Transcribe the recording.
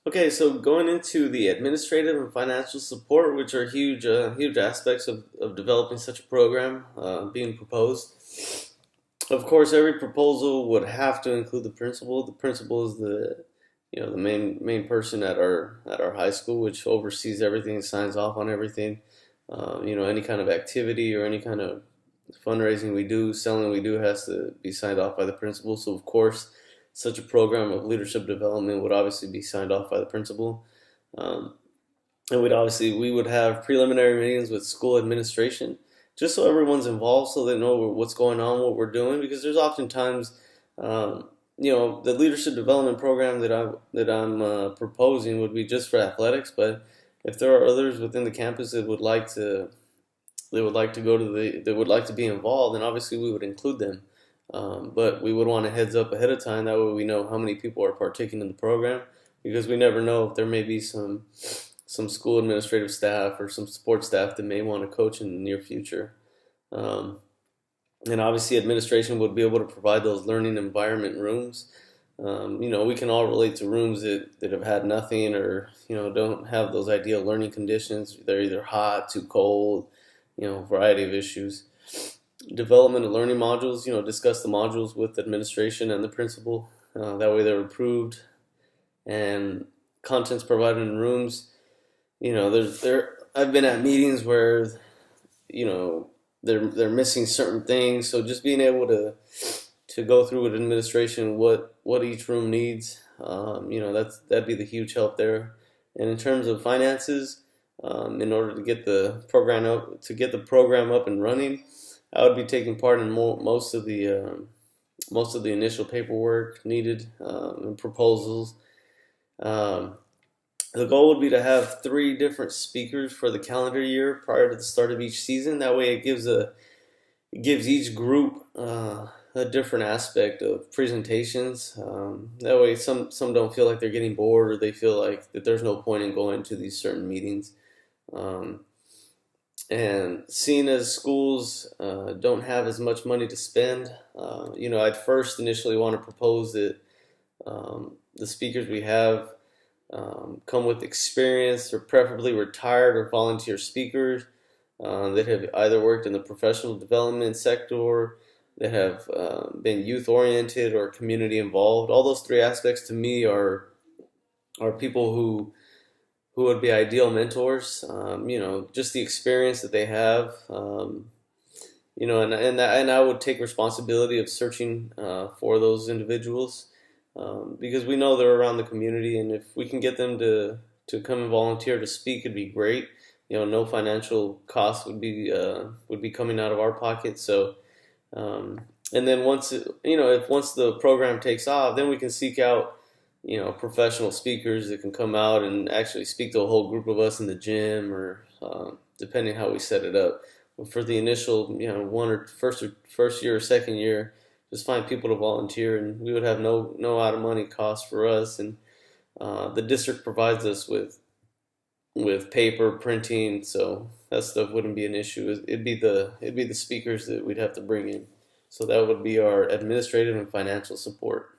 Okay, so going into the administrative and financial support, which are huge aspects of developing such a program being proposed. Of course, every proposal would have to include the principal. The principal is the main person at our high school, which oversees everything, signs off on everything. Any kind of activity or any kind of fundraising we do, selling we do, has to be signed off by the principal. So of course, such a program of leadership development would obviously be signed off by the principal. Um, and we would have preliminary meetings with school administration, just so everyone's involved, so they know what's going on, what we're doing. Because there's oftentimes, um, the leadership development program that I'm proposing would be just for athletics. But if there are others within the campus that would like to go to they would like to be involved, then obviously we would include them. But we would want a heads up ahead of time. That way we know how many people are partaking in the program, because we never know if there may be some school administrative staff or some support staff that may want to coach in the near future. Um, and obviously, administration would be able to provide those learning environment rooms. We can all relate to rooms that have had nothing, or don't have those ideal learning conditions. They're either hot, too cold, variety of issues. Development of learning modules, discuss the modules with administration and the principal. That way they're approved, and contents provided in rooms. I've been at meetings where you know they're missing certain things. So just being able to go through with administration what each room needs, that'd be the huge help there. And in terms of finances, in order to get the program up and running, I would be taking part in most of the initial paperwork needed, and proposals. Um, the goal would be to have three different speakers for the calendar year prior to the start of each season. That way, it gives each group a different aspect of presentations. That way, some don't feel like they're getting bored, or they feel like that there's no point in going to these certain meetings. Um, and seeing as schools don't have as much money to spend, I'd first initially want to propose that the speakers we have come with experience, or preferably retired or volunteer speakers that have either worked in the professional development sector, that have been youth oriented or community involved. All those three aspects to me are people who would be ideal mentors. Just the experience that they have. And I would take responsibility of searching for those individuals, because we know they're around the community, and if we can get them to come and volunteer to speak, it'd be great. No financial cost would be coming out of our pocket. So, and then once the program takes off, then we can seek out professional speakers that can come out and actually speak to a whole group of us in the gym, or depending how we set it up. But for the initial, first year or second year, just find people to volunteer, and we would have no out of money cost for us, and the district provides us with paper printing, so that stuff wouldn't be an issue. It'd be the speakers that we'd have to bring in. So that would be our administrative and financial support.